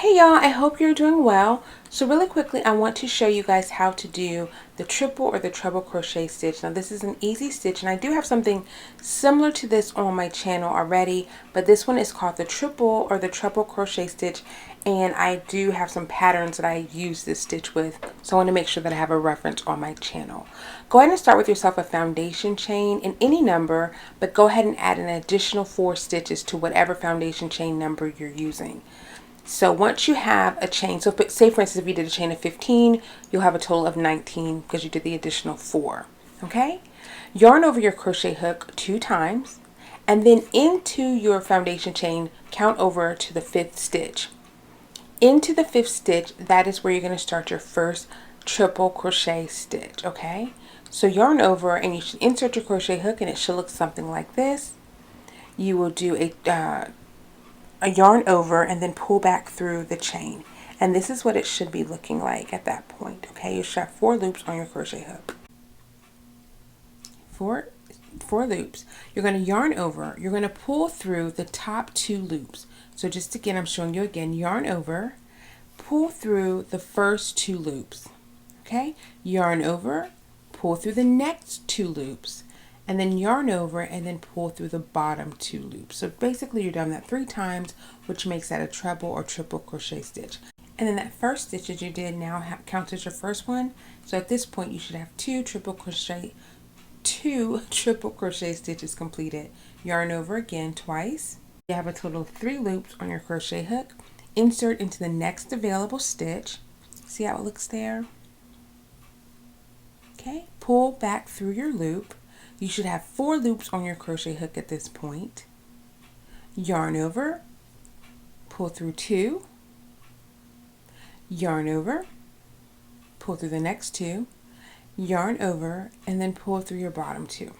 Hey y'all, I hope you're doing well. So really quickly, I want to show you guys how to do the triple or the treble crochet stitch. Now this is an easy stitch, and I do have something similar to this on my channel already, but this one is called the triple or the treble crochet stitch, and I do have some patterns that I use this stitch with, so I want to make sure that I have a reference on my channel. Go ahead and start with yourself a foundation chain in any number, but go ahead and add an additional 4 stitches to whatever foundation chain number you're using. So once you have a chain, so say for instance if you did a chain of 15, you'll have a total of 19 because you did the additional 4. Okay? Yarn over your crochet hook 2 times, and then into your foundation chain, count over to the 5th stitch. Into the 5th stitch, that is where you're going to start your first triple crochet stitch. Okay? So yarn over, and you should insert your crochet hook, and it should look something like this. You will do a yarn over and then pull back through the chain, and this is what it should be looking like at that point. Okay, you should have 4 loops on your crochet hook. Four loops. You're going to yarn over, you're going to pull through the top 2 loops. So just again, I'm showing you again, yarn over, pull through the first 2 loops. Okay, yarn over, pull through the next 2 loops, and then yarn over and then pull through the bottom 2 loops. So basically you're doing that 3 times, which makes that a treble or triple crochet stitch. And then that first stitch that you did now counts as your first one. So at this point you should have 2 triple crochet stitches completed. Yarn over again twice. You have a total of 3 loops on your crochet hook. Insert into the next available stitch. See how it looks there? Okay, pull back through your loop. You should have 4 loops on your crochet hook at this point. Yarn over, pull through 2, yarn over, pull through the next 2, yarn over, and then pull through your bottom 2.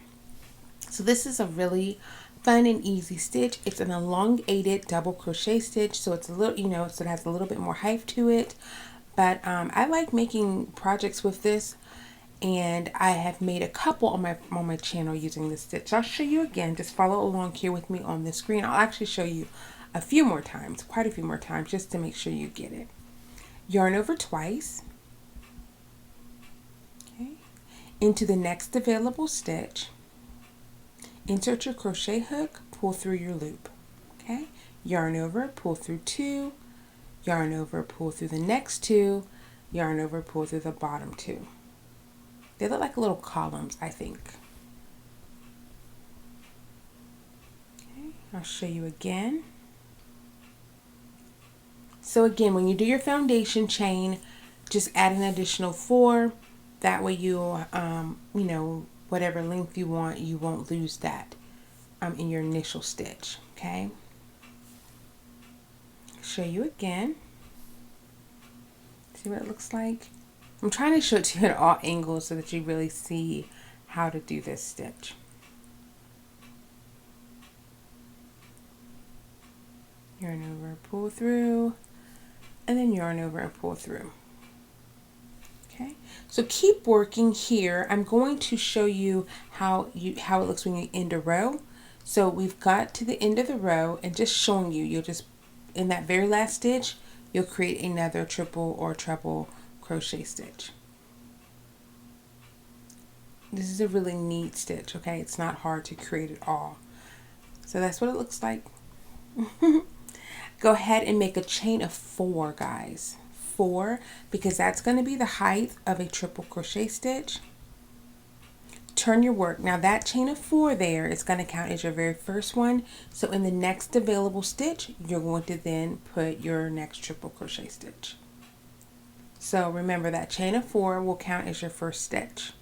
So this is a really fun and easy stitch. It's an elongated double crochet stitch, so it's a little, so it has a little bit more height to it. But I like making projects with this, and I have made a couple on my channel using this stitch. I'll show you again. Just follow along here with me on the screen. I'll actually show you a few more times, quite a few more times, just to make sure you get it. Yarn over twice. Okay. Into the next available stitch. Insert your crochet hook, pull through your loop. Okay. Yarn over, pull through 2, yarn over, pull through the next 2, yarn over, pull through the bottom 2. They look like little columns, I think. Okay, I'll show you again. So again, when you do your foundation chain, just add an additional 4. That way you'll, whatever length you want, you won't lose that in your initial stitch. Okay. I'll show you again. See what it looks like? I'm trying to show it to you at all angles so that you really see how to do this stitch. Yarn over, pull through, and then yarn over and pull through. Okay, so keep working here. I'm going to show you how it looks when you end a row. So we've got to the end of the row, and just showing you, you'll just, in that very last stitch, you'll create another triple or treble crochet stitch. This is a really neat stitch, okay? It's not hard to create at all. So that's what it looks like. Go ahead and make a chain of 4, guys. 4, because that's going to be the height of a triple crochet stitch. Turn your work. Now that chain of 4 there is going to count as your very first one. So in the next available stitch, you're going to then put your next triple crochet stitch. So remember that chain of 4 will count as your first stitch.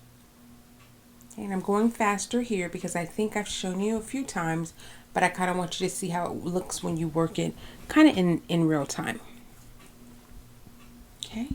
Okay, and I'm going faster here because I think I've shown you a few times, but I kind of want you to see how it looks when you work it kind of in real time. Okay.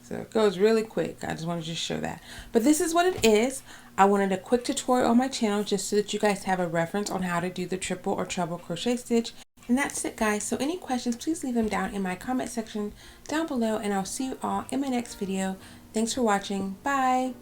So it goes really quick. I just wanted to show that. But this is what it is. I wanted a quick tutorial on my channel just so that you guys have a reference on how to do the triple or treble crochet stitch. And that's it, guys. So any questions, please leave them down in my comment section down below, and I'll see you all in my next video. Thanks for watching. Bye.